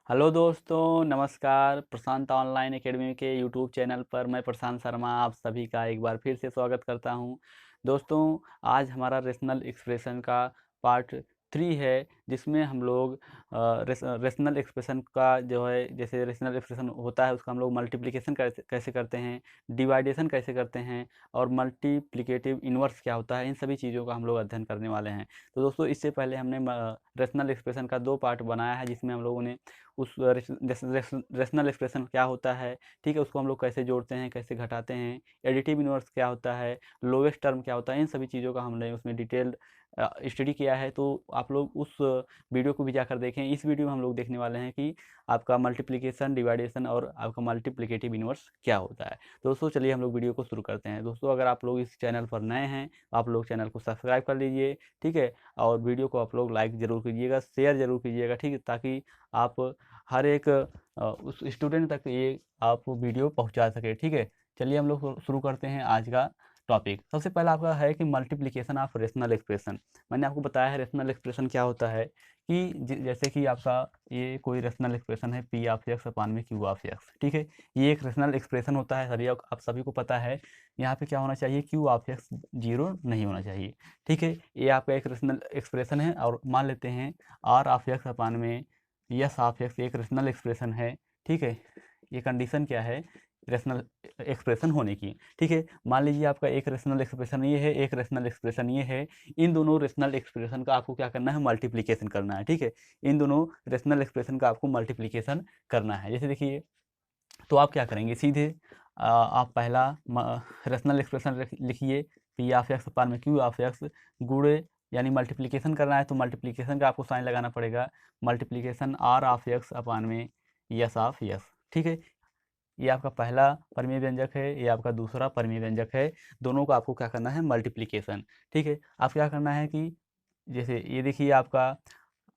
Hello दोस्तों, नमस्कार। प्रशांत online academy के यूट्यूब चैनल पर मैं प्रशांत शर्मा आप सभी का एक बार फिर से स्वागत करता हूं। दोस्तों, आज हमारा रेशनल एक्सप्रेशन का पार्ट 3 है, जिसमें हम लोग रेशनल एक्सप्रेशन का जो है, जैसे रेशनल एक्सप्रेशन होता है उसका हम लोग मल्टीप्लिकेशन कैसे कैसे करते हैं, डिवाइडेशन कैसे करते हैं और मल्टीप्लिकेटिव इन्वर्स क्या होता है, इन सभी चीज़ों का हम लोग अध्ययन करने वाले हैं। तो दोस्तों, इससे पहले हमने रेशनल एक्सप्रेशन का 2 पार्ट बनाया है, जिसमें हम लोगों ने उस रेशनल एक्सप्रेशन क्या होता है, ठीक है, उसको हम लोग कैसे जोड़ते हैं, कैसे घटाते हैं, एडिटिव इन्वर्स क्या होता है, लोवेस्ट टर्म क्या होता है, इन सभी चीज़ों का हमने उसमें डिटेल स्टडी किया है। तो आप लोग उस वीडियो को भी जाकर देखें। इस वीडियो में हम लोग देखने वाले हैं कि आपका मल्टीप्लिकेशन, डिवाइडेशन और आपका मल्टीप्लिकेटिव इन्वर्स क्या होता है। दोस्तों, चलिए हम लोग वीडियो को शुरू करते हैं। दोस्तों, अगर आप लोग इस चैनल पर नए हैं, आप लोग चैनल को सब्सक्राइब कर लीजिए, ठीक है, और वीडियो को आप लोग लाइक ज़रूर कीजिएगा, शेयर ज़रूर कीजिएगा, ठीक है, ताकि आप हर एक उस स्टूडेंट तक ये आप वीडियो पहुंचा सके, ठीक है। चलिए हम लोग शुरू करते हैं आज का टॉपिक। सबसे पहला आपका है कि मल्टीप्लिकेशन ऑफ रेशनल एक्सप्रेशन। मैंने आपको बताया है रेशनल एक्सप्रेशन क्या होता है, कि जैसे कि आपका ये कोई रेशनल एक्सप्रेशन है पी ऑफ एक्स अपान में क्यू ऑफ एक्स, ठीक है। ये एक रेशनल एक्सप्रेशन होता है, सभी आप सभी को पता है। यहाँ पे क्या होना चाहिए, क्यू ऑफ एक्स 0 नहीं होना चाहिए, ठीक है। ये आपका एक रेशनल एक्सप्रेशन है और मान लेते हैं आर ऑफ एक्स अपान में यस ऑफ एक्स एक रेशनल एक्सप्रेशन है, ठीक है। ये कंडीशन क्या है, रेशनल एक्सप्रेशन होने की, ठीक है। मान लीजिए आपका एक रेशनल एक्सप्रेशन ये है, एक रेशनल एक्सप्रेशन ये है। इन दोनों रेशनल एक्सप्रेशन का आपको क्या करना है, मल्टीप्लिकेशन करना है, ठीक है। इन दोनों रेशनल एक्सप्रेशन का आपको मल्टीप्लिकेशन करना है। जैसे देखिए, तो आप क्या करेंगे, सीधे आप पहला रेशनल एक्सप्रेशन लिखिए, पी ऑफ एक्स अपान में क्यू ऑफ एक्स गुणे, यानी मल्टीप्लिकेशन करना है तो मल्टीप्लिकेशन का आपको साइन लगाना पड़ेगा, multiplication are of X upon में यस ऑफ यस, ठीक है। ये आपका पहला परिमेय व्यंजक है, ये आपका दूसरा परिमेय व्यंजक है। दोनों का आपको क्या करना है, मल्टीप्लिकेशन, ठीक है। आप क्या करना है कि जैसे ये देखिए आपका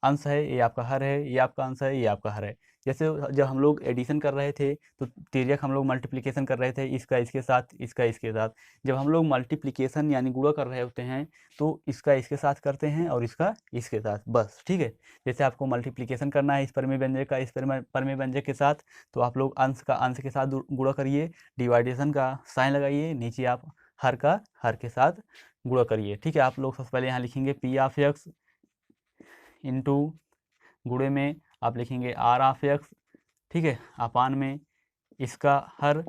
अंश है, ये आपका हर है, ये आपका अंश है, ये आपका हर है। जैसे जब हम लोग एडिशन कर रहे थे तो तिर्यक हम लोग मल्टीप्लिकेशन कर रहे थे, इसका इसके साथ, इसका इसके साथ। जब हम लोग मल्टीप्लिकेशन यानी गुणा कर रहे होते हैं तो इसका इसके साथ करते हैं और इसका इसके साथ, बस, ठीक है। जैसे आपको मल्टीप्लिकेशन करना है इस परिमेय व्यंजक का इस परिमेय व्यंजक के साथ, तो आप लोग अंश का अंश के साथ गुणा करिए, डिवाइडेशन का साइन लगाइए, नीचे आप हर का हर के साथ गुणा करिए, ठीक है। आप लोग सबसे पहले यहाँ लिखेंगे पी ऑफ एक्स इंटू गुणे में आप लिखेंगे आर ऑफ एक्स, ठीक है, अपान में इसका हर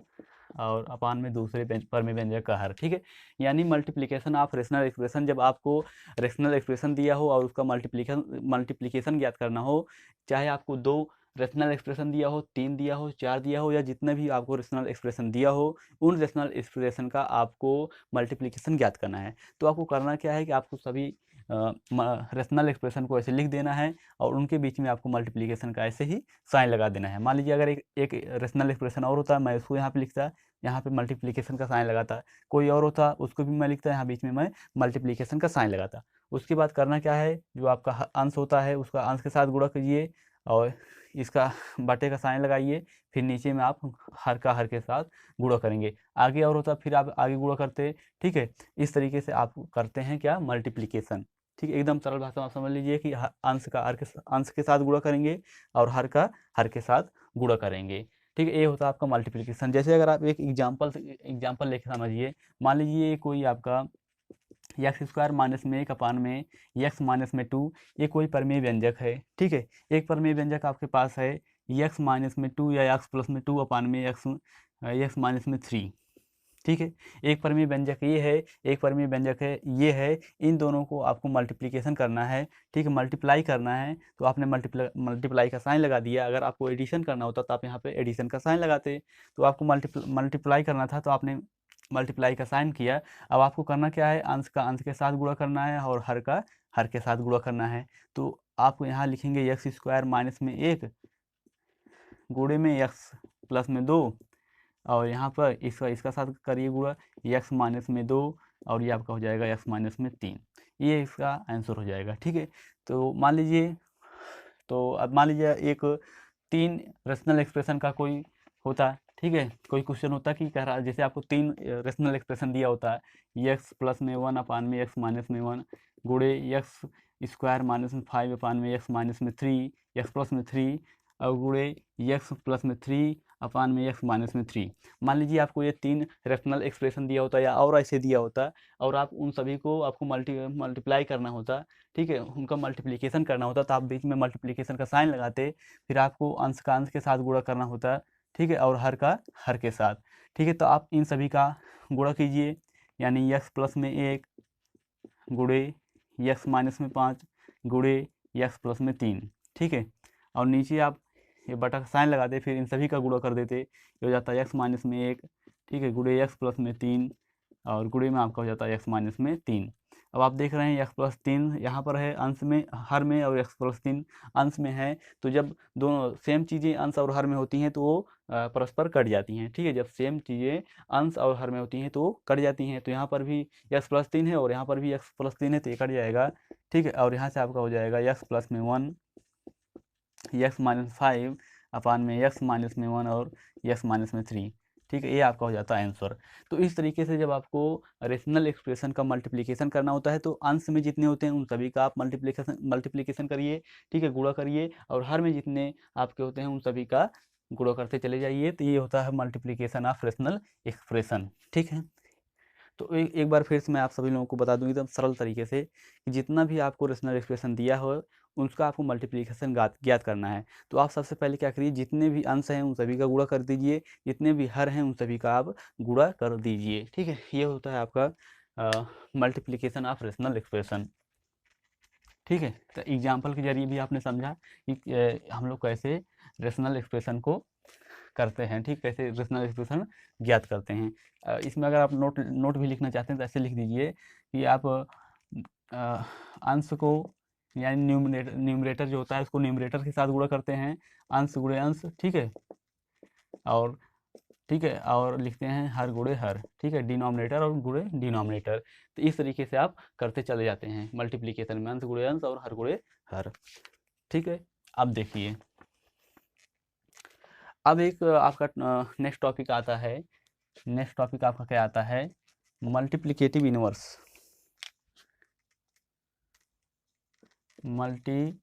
और अपान में दूसरे परिमेय व्यंजक का हर, ठीक है। यानी मल्टीप्लिकेशन ऑफ रेशनल एक्सप्रेशन, जब आपको रेशनल एक्सप्रेशन दिया हो और उसका मल्टीप्लिकेशन ज्ञात करना हो, चाहे आपको 2 रेशनल एक्सप्रेशन दिया हो, 3 दिया हो, 4 दिया हो, या जितना भी आपको रेशनल एक्सप्रेशन दिया हो, उन रेशनल एक्सप्रेशन का आपको मल्टीप्लिकेशन ज्ञात करना है। तो आपको करना क्या है कि आपको सभी रेशनल एक्सप्रेशन को ऐसे लिख देना है और उनके बीच में आपको मल्टीप्लिकेशन का ऐसे ही साइन लगा देना है। मान लीजिए अगर एक रेशनल एक्सप्रेशन और होता, मैं उसको यहाँ पे लिखता, यहाँ पे मल्टीप्लिकेशन का साइन लगाता। कोई और होता, उसको भी मैं लिखता, यहाँ बीच में मैं मल्टीप्लिकेशन का साइन लगाता। उसके बाद करना क्या है, जो आपका अंश होता है उसका अंश के साथ गुणा कीजिए और इसका बटे का साइन लगाइए, फिर नीचे में आप हर का हर के साथ गुणा करेंगे। आगे और होता, फिर आप आगे गुणा करते, ठीक है। इस तरीके से आप करते हैं क्या, मल्टीप्लिकेशन, ठीक है। एकदम सरल भाषा में आप समझ लीजिए कि अंश का अंश के साथ गुणा करेंगे और हर का हर के साथ गुणा करेंगे, ठीक है। ये होता है आपका मल्टीप्लिकेशन। जैसे अगर आप एक एग्जाम्पल लेके समझिए, मान लीजिए कोई आपका एक्स स्क्वायर माइनस में 1 अपान में एक्स माइनस में 2, ये कोई परिमेय व्यंजक है, ठीक है। एक परिमेय व्यंजक आपके पास है एक्स माइनस में 2 या एक्स प्लस में 2 अपान में एक्स माइनस में 3, ठीक है। एक परिमेय व्यंजक ये है, एक परिमेय व्यंजक है ये है। इन दोनों को आपको मल्टीप्लिकेशन करना है, ठीक है, मल्टीप्लाई करना है। तो आपने मल्टीप्लाई का साइन लगा दिया। अगर आपको एडिशन करना होता तो आप यहाँ पे एडिशन का साइन लगाते। तो आपको मल्टीप्लाई करना था तो आपने मल्टीप्लाई का साइन किया। अब आपको करना क्या है, अंश का अंश के साथ गुणा करना है और हर का हर के साथ गुणा करना है। तो आप यहाँ लिखेंगे एक्स स्क्वायर माइनस में 1 गुणे में एक्स प्लस में 2, और यहाँ पर इसका साथ करिए गुणा, एक्स माइनस में 2 और ये आपका हो जाएगा एक्स माइनस में 3। ये इसका आंसर हो जाएगा, ठीक है। तो मान लीजिए, तो अब मान लीजिए एक 3 रेशनल एक्सप्रेशन का कोई होता, ठीक है, कोई क्वेश्चन होता कि कह रहा, जैसे आपको 3 रेशनल एक्सप्रेशन दिया होता है, एक्स प्लस में 1 अपान में एक्स माइनस में 1 गुणे एक्स स्क्वायर माइनस में 5 अपान में एक्स माइनस में 3, एक्स प्लस में 3 और गुणे एक्स प्लस में 3 अपान में एक्स माइनस में 3। मान लीजिए आपको ये 3 रेशनल एक्सप्रेशन दिया होता या और ऐसे दिया होता और आप उन सभी को आपको मल्टीप्लाई करना होता, ठीक है, उनका मल्टीप्लिकेशन करना होता, तो आप बीच में मल्टीप्लिकेशन का साइन लगाते, फिर आपको अंश का अंश के साथ गुणा करना होता, ठीक है, और हर का हर के साथ, ठीक है। तो आप इन सभी का गुणा कीजिए, यानी एक्स प्लस में 1 गुणे एक्स माइनस में 5 गुणे एक्स प्लस में 3, ठीक है। और नीचे आप ये बटा का साइन लगाते, फिर इन सभी का गुणा कर देते, ये हो जाता है एक्स माइनस में 1, ठीक है, गुणे एक्स प्लस में 3 और गुणे में आपका हो जाता है एक्स माइनस में 3। अब आप देख रहे हैं एक्स प्लस 3 यहाँ पर है अंश में हर में और एक्स प्लस 3 अंश में है, तो जब दोनों सेम चीज़ें अंश और हर में होती हैं तो वो परस्पर कट जाती हैं, ठीक है। जब सेम चीज़ें अंश और हर में होती हैं तो वो कट जाती हैं, तो यहाँ पर भी एक्स प्लस 3 है और यहाँ पर भी एक्स प्लस 3 है, तो ये कट जाएगा, ठीक है। और यहाँ से आपका हो जाएगा एक्स प्लस में 1 एक्स माइनस 5 अपान में एक्स माइनस में 1 और एक्स माइनस में 3, ठीक है, ये आपका हो जाता है आंसर। तो इस तरीके से जब आपको रेशनल एक्सप्रेशन का मल्टीप्लिकेशन करना होता है तो अंश में जितने होते हैं उन सभी का आप मल्टीप्लिकेशन करिए, ठीक है, गुणा करिए, और हर में जितने आपके होते हैं उन सभी का गुणा करते चले जाइए, तो ये होता है मल्टीप्लिकेशन ऑफ रेशनल एक्सप्रेशन, ठीक है। तो एक बार फिर से मैं आप सभी लोगों को बता दूं एकदम सरल तरीके से कि जितना भी आपको रेशनल एक्सप्रेशन दिया हो उसका आपको मल्टीप्लिकेशन ज्ञात करना है। तो आप सबसे पहले क्या करिए, जितने भी अंश हैं उन सभी का गुणा कर दीजिए, जितने भी हर हैं उन सभी का आप गुणा कर दीजिए, ठीक है। ये होता है आपका मल्टीप्लिकेशन ऑफ रेशनल एक्सप्रेशन, ठीक है। तो एग्जाम्पल के जरिए भी आपने समझा कि हम लोग कैसे रेशनल एक्सप्रेशन को करते हैं, ठीक, कैसे रेशनल एक्सप्रेशन ज्ञात करते हैं। इसमें अगर आप नोट भी लिखना चाहते हैं तो ऐसे लिख दीजिए कि आप अंश को यानी न्यूमरेटर जो होता है उसको न्यूमरेटर के साथ गुणा करते हैं, अंश गुणे अंश, ठीक है, और ठीक है, और लिखते हैं हर गुणे हर, ठीक है, डिनोमिनेटर और गुणे डिनोमिनेटर। तो इस तरीके से आप करते चले जाते हैं मल्टीप्लिकेशन में अंश गुणे अंश और हर गुणे हर, ठीक है। अब देखिए, अब एक आपका नेक्स्ट टॉपिक आता है, नेक्स्ट टॉपिक आपका क्या आता है, मल्टीप्लिकेटिव इनवर्स। मल्टीप्लिकेटिव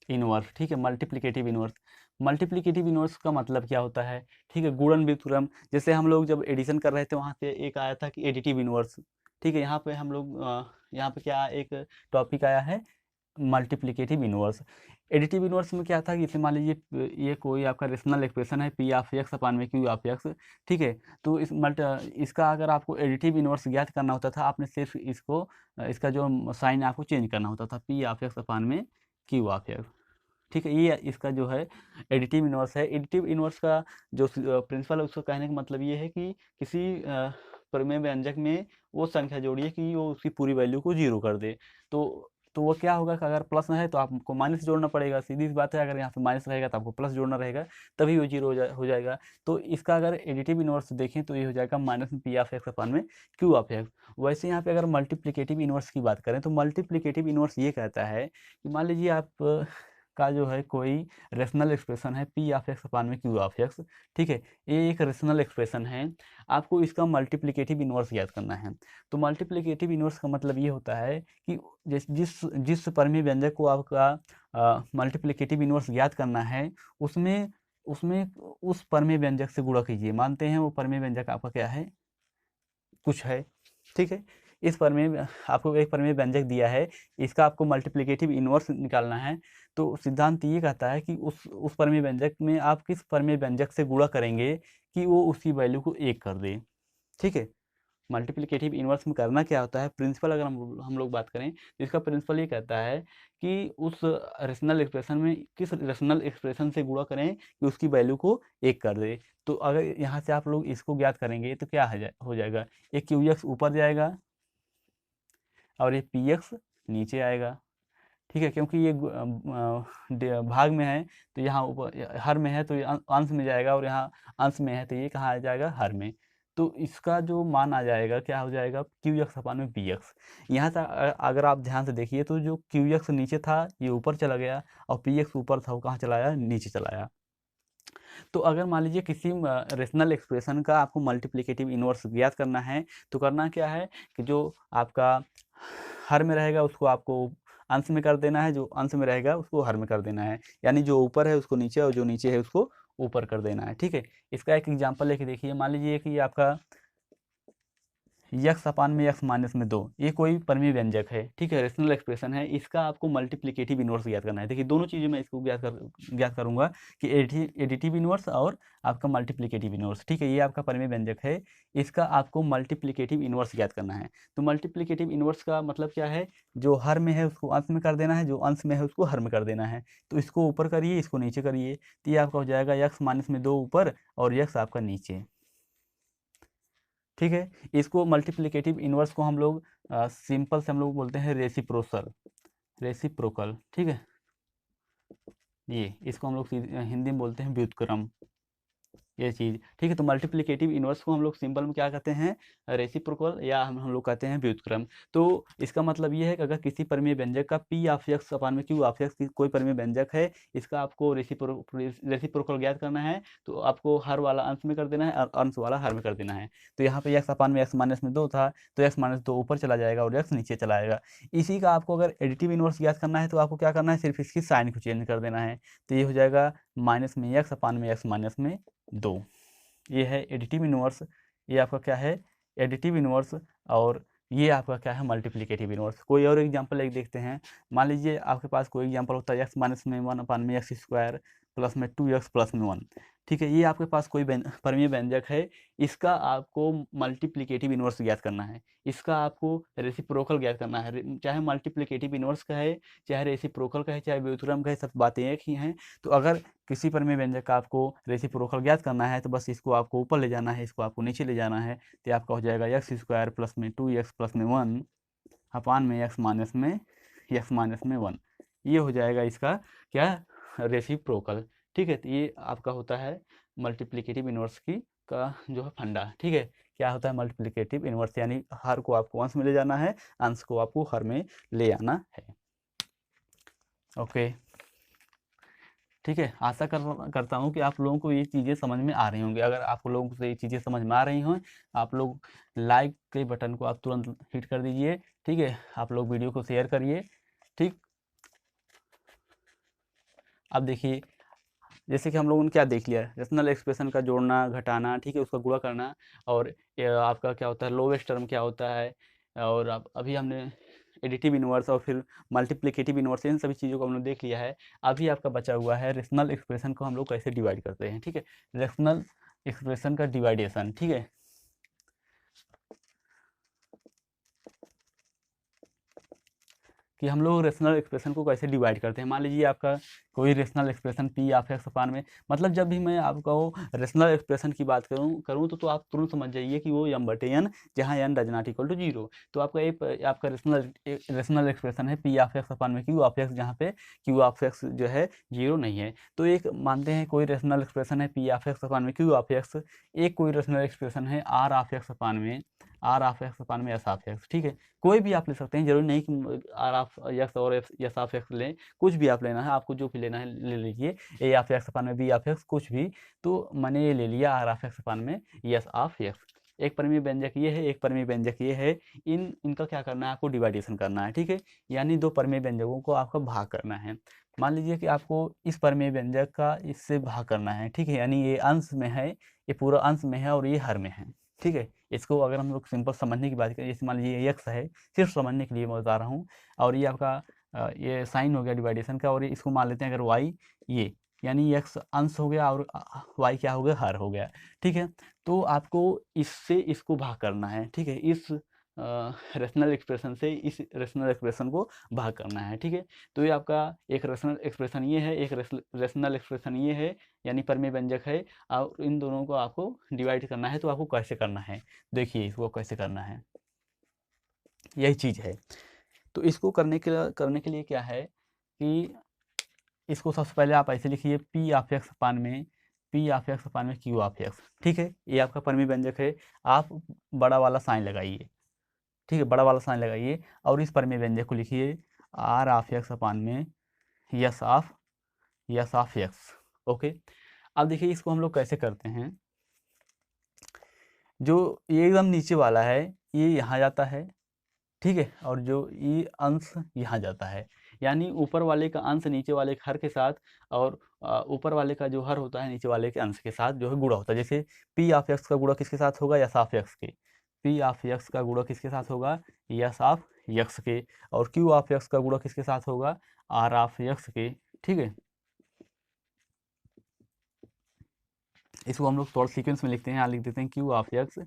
इनवर्स, ठीक है, मल्टीप्लिकेटिव इनवर्स। मल्टीप्लिकेटिव इनवर्स का मतलब क्या होता है, ठीक है, गुणन व्युत्क्रम। जैसे हम लोग जब एडिशन कर रहे थे वहाँ पे एक आया था कि एडिटिव इनवर्स, ठीक है, यहाँ पे हम लोग यहाँ पे क्या एक टॉपिक आया है मल्टीप्लिकेटिव इनवर्स। एडिटिव इनवर्स में क्या था कि जैसे मान लीजिए ये कोई आपका रेशनल एक्सप्रेशन है पी ऑफ एक्स अपान में क्यू ऑफ एक्स, ठीक है। तो इसका अगर आपको एडिटिव इनवर्स ज्ञात करना होता था, आपने सिर्फ इसको इसका जो साइन आपको चेंज करना होता था, पी ऑफ एक्स अपान में क्यू ऑफ एक्स, ठीक है। ये इसका जो है एडिटिव इनवर्स है। एडिटिव इनवर्स का जो प्रिंसिपल है उसको कहने का मतलब ये है कि किसी परिमेय व्यंजक में वो संख्या जोड़िए कि वो उसकी पूरी वैल्यू को जीरो कर दे। तो वो क्या होगा कि अगर प्लस है तो आपको माइनस जोड़ना पड़ेगा, सीधी सी बात है। अगर यहाँ पे माइनस रहेगा तो आपको प्लस जोड़ना रहेगा, तभी वो जीरो हो जाएगा। तो इसका अगर एडिटिव इनवर्स देखें तो ये हो जाएगा माइनस में पी ऑफ एक्स अपान में क्यू ऑफ एक्स। वैसे यहाँ पे अगर मल्टीप्लिकेटिव इनवर्स की बात करें तो मल्टीप्लिकेटिव इनवर्स ये कहता है कि मान लीजिए आप का जो है कोई रेशनल एक्सप्रेशन है पी ऑफ एक्स अपान में क्यू ऑफ एक्स, ठीक है, ये एक रेशनल एक्सप्रेशन है, आपको इसका मल्टीप्लिकेटिव इनवर्स याद करना है। तो मल्टीप्लिकेटिव इनवर्स का मतलब ये होता है कि जिस परिमेय व्यंजक को आपका मल्टीप्लिकेटिव इनवर्स ज्ञात करना है उसमें उसमें उस परिमेय व्यंजक से गुणा कीजिए। मानते हैं वो परिमेय व्यंजक आपका क्या है, कुछ है, ठीक है। इस परिमेय आपको एक परिमेय व्यंजक दिया है, इसका आपको मल्टीप्लिकेटिव इनवर्स निकालना है। तो सिद्धांत ये कहता है कि उस परिमेय व्यंजक में आप किस परिमेय व्यंजक से गुणा करेंगे कि वो उसकी वैल्यू को 1 कर दे, ठीक है। मल्टीप्लिकेटिव इनवर्स में करना क्या होता है, प्रिंसिपल अगर हम लोग बात करें तो इसका प्रिंसिपल ये कहता है कि उस रेशनल एक्सप्रेशन में किस रेशनल एक्सप्रेशन से गुणा करें कि उसकी वैल्यू को 1 कर दे। तो अगर यहाँ से आप लोग इसको ज्ञात करेंगे तो क्या हो जाएगा, एक क्यू एक्स ऊपर जाएगा और ये पी एक्स नीचे आएगा, ठीक है, क्योंकि ये भाग में है तो यहाँ ऊपर हर में है तो ये अंश में जाएगा, और यहाँ अंश में है तो ये कहाँ आ जाएगा, हर में। तो इसका जो मान आ जाएगा क्या हो जाएगा, क्यू एक्स अपान में पी एक्स। यहाँ से अगर आप ध्यान से देखिए तो जो क्यू एक्स नीचे था ये ऊपर चला गया, और पी एक्स ऊपर था वो कहाँ चला आया, नीचे चला आया। तो अगर मान लीजिए किसी रेशनल एक्सप्रेशन का आपको मल्टीप्लिकेटिव इनवर्स ज्ञात करना है तो करना क्या है कि जो आपका हर में रहेगा उसको आपको अंश में कर देना है, जो अंश में रहेगा उसको हर में कर देना है, यानी जो ऊपर है उसको नीचे और जो नीचे है उसको ऊपर कर देना है। ठीक है, इसका एक एग्जाम्पल लेके देखिए। मान लीजिए कि आपका यक्स अपान में यक्स माइनस में 2, ये कोई परमीय व्यंजक है। ठीक है, रेशनल एक्सप्रेशन है, इसका आपको मल्टीप्लिकेटिव इनवर्स ज्ञात करना है। देखिए दोनों चीज़ें मैं इसको ज्ञात करूंगा कि एडिटिव इनवर्स और आपका मल्टीप्लिकेटिव इनवर्स। ठीक है, ये आपका परमीय व्यंजक है, इसका आपको मल्टीप्लिकेटिव इनवर्स ज्ञात करना है। तो मल्टीप्लिकेटिव इनवर्स का मतलब क्या है, जो हर में है उसको अंश में कर देना है, जो अंश में है उसको हर में कर देना है। तो इसको ऊपर करिए, इसको नीचे करिए, तो ये आपका हो जाएगा यक्स माइनस में 2 ऊपर और यक्स आपका नीचे। ठीक है, इसको मल्टीप्लिकेटिव इनवर्स को हम लोग सिंपल से हम लोग बोलते हैं रेसिप्रोकल। ठीक है, ये इसको हम लोग हिंदी में बोलते हैं व्युत्क्रम, ये चीज़। ठीक है, तो मल्टीप्लिकेटिव इनवर्स को हम लोग सिंपल में क्या कहते हैं, रेसिप्रोकल, या हम लोग कहते हैं व्युत्क्रम। तो इसका मतलब ये है कि अगर किसी परमीय व्यंजक का पी ऑफ एक्स अपान में क्यू ऑफ एक्स की कोई परमीय व्यंजक है, इसका आपको रेसिप्रोकल ज्ञात करना है, तो आपको हर वाला अंश में कर देना है और अंश वाला हर में कर देना है। तो यहाँ पे एक्स अपान में एक्स माइनस में 2 था, तो एक्स माइनस 2 ऊपर चला जाएगा और एक्स नीचे चला जाएगा। इसी का आपको अगर एडिटिव इनवर्स ज्ञात करना है तो आपको क्या करना है, सिर्फ इसकी साइन को चेंज कर देना है। तो ये हो जाएगा माइनस में एक्स अपान में एक्स माइनस में 2, ये है एडिटिव इनवर्स। ये आपका क्या है, एडिटिव इनवर्स, और ये आपका क्या है, मल्टीप्लिकेटिव इनवर्स। कोई और एग्जांपल एक देखते हैं। मान लीजिए आपके पास कोई एग्जांपल होता है एक्स माइनस में 1 अपान में एक्स स्क्वायर प्लस में 2x प्लस में 1। ठीक है, ये आपके पास कोई परमीय व्यंजक है, इसका आपको मल्टीप्लिकेटिव इनवर्स ज्ञात करना है, इसका आपको रेसिप्रोकल ज्ञात करना है। चाहे मल्टीप्लिकेटिव इनवर्स का है, चाहे रेसिप्रोकल का है, चाहे व्युत्क्रम का है, सब बातें एक ही हैं। तो अगर किसी परमीय व्यंजक का आपको रेसिप्रोकल ज्ञात करना है तो बस इसको आपको ऊपर ले जाना है, इसको आपको नीचे ले जाना है। तो आपका हो जाएगा एक्स स्क्वायर प्लस में 2x प्लस में 1 अपान में एक्स माइनस में 1। ये हो जाएगा इसका क्या, रेसिप्रोकल। ठीक है, तो ये आपका होता है मल्टीप्लिकेटिव इनवर्स की का जो है फंडा। ठीक है, क्या होता है मल्टीप्लिकेटिव इनवर्स, यानी हर को आपको अंश में ले जाना है, अंश को आपको हर में ले आना है। ओके, ठीक है, आशा करता हूँ कि आप लोगों को ये चीज़ें समझ में आ रही होंगी। अगर आप लोगों को ये चीज़ें समझ में आ रही हों, आप लोग लाइक के बटन को आप तुरंत हिट कर दीजिए। ठीक है, आप लोग वीडियो को शेयर करिए। ठीक, अब देखिए जैसे कि हम लोगों ने क्या देख लिया, रेशनल एक्सप्रेशन का जोड़ना घटाना, ठीक है, उसका गुणा करना, और आपका क्या होता है लोवेस्ट टर्म क्या होता है, और अभी हमने एडिटिव इनवर्स और फिर मल्टीप्लिकेटिव इनवर्स, इन सभी चीज़ों को हमने देख लिया है। अभी आपका बचा हुआ है रेशनल एक्सप्रेशन को हम लोग कैसे डिवाइड करते हैं। ठीक है, रेशनल एक्सप्रेशन का डिवाइडेशन। ठीक है, कि हम लोग रेशनल एक्सप्रेशन को कैसे डिवाइड करते हैं। मान लीजिए आपका कोई rational expression P of X upon में, मतलब जब भी मैं आपको रेशनल एक्सप्रेशन की बात करूँ तो आप तुरंत समझ जाइए कि वो m/n, जहाँ n does not equal to 0। तो आपका एक आपका रेशनल एक्सप्रेशन है पी ऑफ एक्स अपान में क्यू ऑफ एक्स, जहाँ पे क्यू ऑफ एक्स जो है 0 नहीं है। तो एक मानते हैं कोई रेशनल एक्सप्रेशन है पी ऑफ एक्स अपान में क्यू ऑफ एक्स, एक कोई रेशनल एक्सप्रेशन है आर ऑफ एक्स अपान में एस ऑफ एक्स। ठीक है, कोई भी आप ले सकते हैं, जरूरी नहीं कि आर ऑफ एक्स और एस ऑफ एक्स लें, कुछ भी आप लेना है, आपको जो भी लेना है ले लीजिए। ए ऑफ एक्स अपान में बी ऑफ एक्स, कुछ भी। तो मैंने ये ले लिया आर ऑफ एक्स अपान में एस ऑफ एक्स। एक परमीय व्यंजक ये है, एक परमीय व्यंजक ये है, इनका क्या करना है, आपको डिवाइडेशन करना है। ठीक है, यानी दो परमीय व्यंजकों को आपका भाग करना है। मान लीजिए कि आपको इस परमीय व्यंजक का इससे भाग करना है। ठीक है, यानी ये अंश में है, ये पूरा अंश में है और ये हर में है। ठीक है, इसको अगर हम लोग सिंपल समझने की बात करें, जैसे मान लीजिए एक्स है, सिर्फ समझने के लिए मैं बता रहा हूँ, और ये आपका ये साइन हो गया डिवाइडेशन का, और इसको मान लेते हैं अगर वाई, ये यानी एक्स अंश हो गया और वाई क्या हो गया, हर हो गया। ठीक है, तो आपको इससे इसको भाग करना है। ठीक है, इस रेशनल एक्सप्रेशन से इस रेशनल एक्सप्रेशन को भाग करना है। ठीक है, तो ये आपका एक रेशनल एक्सप्रेशन ये है, एक रेशनल एक्सप्रेशन ये है, यानी परमीय व्यंजक है, और इन दोनों को आपको डिवाइड करना है। तो आपको कैसे करना है, देखिए इसको कैसे करना है, यही चीज़ है। तो इसको करने के लिए क्या है कि इसको सबसे पहले आप ऐसे लिखिए पी ऑफ एक्स अपान में क्यू ऑफ एक्स। ठीक है, ये आपका परमीय व्यंजक है, आप बड़ा वाला साइन लगाइए। ठीक है, बड़ा वाला साइन लगाइए और इस परमीय व्यंजक को लिखिए आर ऑफ एक्स अपान में यस ऑफ एक्स। ओके, अब देखिए इसको हम लोग कैसे करते हैं। जो ये एकदम नीचे वाला है ये यहाँ जाता है। ठीक है, और जो ये अंश यहाँ जाता है, यानी ऊपर वाले का अंश नीचे वाले के हर के साथ, और ऊपर वाले का जो हर होता है नीचे वाले के अंश के साथ जो है गुणा होता है। जैसे पी ऑफ एक्स का गुणा किसके साथ होगा, यस ऑफ एक्स के। पी ऑफ एक्स का गुणा किसके साथ होगा, यस ऑफ एक्स के। और क्यू ऑफ एक्स का गुणा किसके साथ होगा, आर ऑफ एक्स के। ठीक है, इसको हम लोग थोड़ा सीक्वेंस में लिखते हैं। यहाँ लिख देते हैं क्यू ऑफ एक्स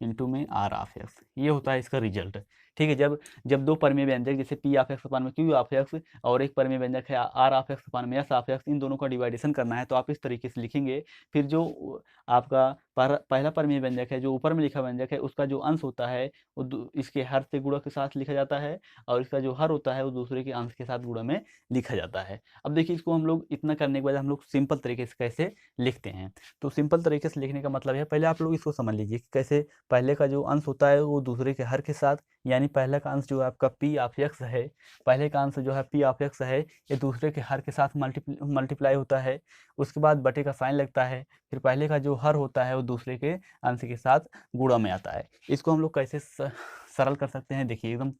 इंटू में आर ऑफ एक्स, ये होता है इसका रिजल्ट। ठीक है, जब जब दो परमेय व्यंजक जैसे पी ऑफ एक्स अपान में क्यू ऑफ एक्स और एक परमेय व्यंजक है आर ऑफ एक्स अपान में एस ऑफ एक्स, इन दोनों का डिवाइडेशन करना है तो आप इस तरीके से लिखेंगे। फिर जो आपका पहला परमेय व्यंजक है, जो ऊपर में लिखा व्यंजक है, उसका जो अंश होता है वो इसके हर से गुणा के साथ लिखा जाता है, और इसका जो हर होता है वो दूसरे के अंश के साथ गुणा में लिखा जाता है। अब देखिए, इसको हम लोग इतना करने के बाद हम लोग सिंपल तरीके से कैसे लिखते हैं। तो सिंपल तरीके से लिखने का मतलब है, पहले आप लोग इसको समझ लीजिए कि कैसे पहले का जो अंश होता है वो दूसरे के हर के साथ, यानी पहले का अंश जो है आपका पी ऑफ एक्स है, पहले का अंश जो है पी ऑफ एक्स है, ये दूसरे के हर के साथ मल्टीप्लाई होता है। उसके बाद बटे का साइन लगता है, फिर पहले का जो हर होता है वो दूसरे के अंश के साथ गुणा में आता है। इसको हम लोग कैसे सरल कर सकते हैं, देखिए एकदम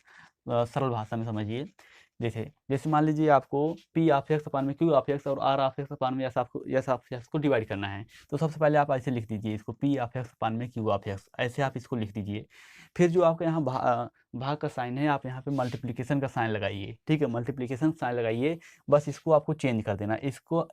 सरल भाषा में समझिए। जैसे जैसे मान लीजिए आपको पी ऑफ एक्स अपान में क्यू ऑफ एक्स और आर ऑफ एक्स अपान में एस ऑफ एक्स को डिवाइड करना है। तो सबसे पहले आप ऐसे लिख दीजिए इसको, पी ऑफ एक्स अपान में क्यू ऑफ एक्स, ऐसे आप इसको लिख दीजिए। फिर जो आपके यहाँ भाग का साइन है, आप यहाँ पे मल्टीप्लिकेशन का साइन लगाइए। ठीक है, मल्टीप्लिकेशन साइन लगाइए, बस इसको आपको चेंज कर देना।